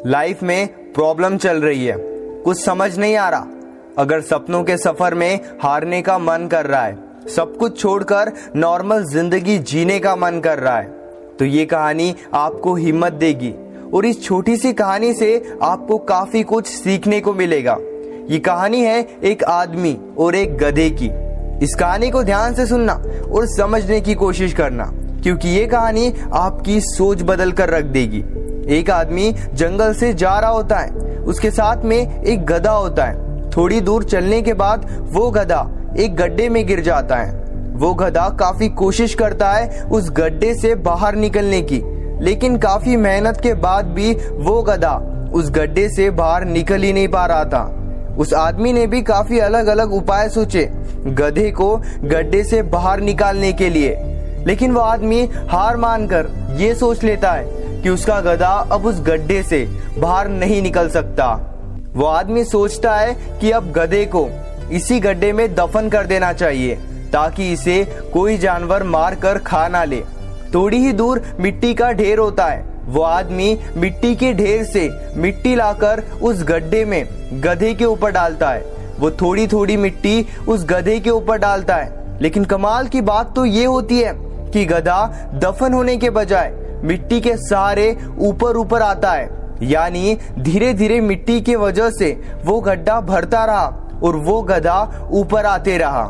Life में problem चल रही है, कुछ समझ नहीं आ रहा। अगर सपनों के सफर में हारने का मन कर रहा है, सब कुछ छोड़कर नॉर्मल जिंदगी जीने का मन कर रहा है, तो ये कहानी आपको हिम्मत देगी और इस छोटी सी कहानी से आपको काफी कुछ सीखने को मिलेगा। ये कहानी है एक आदमी और एक गधे की। इस कहानी को ध्यान से सुनना और समझने की कोशिश करना, क्योंकि ये कहानी आपकी सोच बदल कर रख देगी। एक आदमी जंगल से जा रहा होता है, उसके साथ में एक गधा होता है। थोड़ी दूर चलने के बाद वो गधा एक गड्ढे में गिर जाता है। वो गधा काफी कोशिश करता है उस गड्ढे से बाहर निकलने की, लेकिन काफी मेहनत के बाद भी वो गधा उस गड्ढे से बाहर निकल ही नहीं पा रहा था। उस आदमी ने भी काफी अलग अलग उपाय सोचे गधे को गड्ढे से बाहर निकालने के लिए, लेकिन वो आदमी हार मानकर ये सोच लेता है कि उसका गधा अब उस गड्ढे से बाहर नहीं निकल सकता। वो आदमी सोचता है कि अब गधे को इसी गड्ढे में दफन कर देना चाहिए ताकि इसे कोई जानवर मार कर खा ना ले। थोड़ी ही दूर मिट्टी का ढेर होता है। वो आदमी मिट्टी के ढेर से मिट्टी लाकर उस गड्ढे में गधे के ऊपर डालता है। वो थोड़ी थोड़ी मिट्टी उस गधे के ऊपर डालता है, लेकिन कमाल की बात तो ये होती है कि गधा दफन होने के बजाय मिट्टी के सहारे ऊपर ऊपर आता है। यानी धीरे धीरे मिट्टी की वजह से वो गड्ढा भरता रहा और वो गधा ऊपर आते रहा।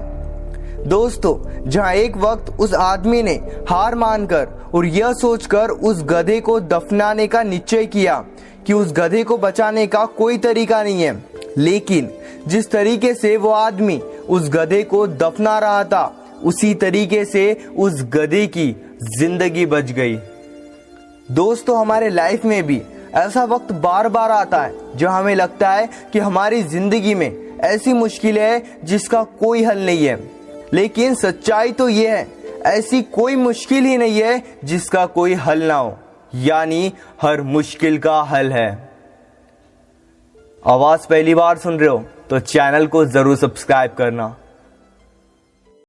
दोस्तों, जहां एक वक्त उस आदमी ने हार मानकर और यह सोचकर उस गधे को दफनाने का निश्चय किया कि उस गधे को बचाने का कोई तरीका नहीं है, लेकिन जिस तरीके से वो आदमी उस गधे को दफना रहा था, उसी तरीके से उस गधे की जिंदगी बच गई। दोस्तों, हमारे लाइफ में भी ऐसा वक्त बार बार आता है जब हमें लगता है कि हमारी जिंदगी में ऐसी मुश्किलें हैं जिसका कोई हल नहीं है, लेकिन सच्चाई तो ये है, ऐसी कोई मुश्किल ही नहीं है जिसका कोई हल ना हो। यानी हर मुश्किल का हल है। आवाज पहली बार सुन रहे हो तो चैनल को जरूर सब्सक्राइब करना।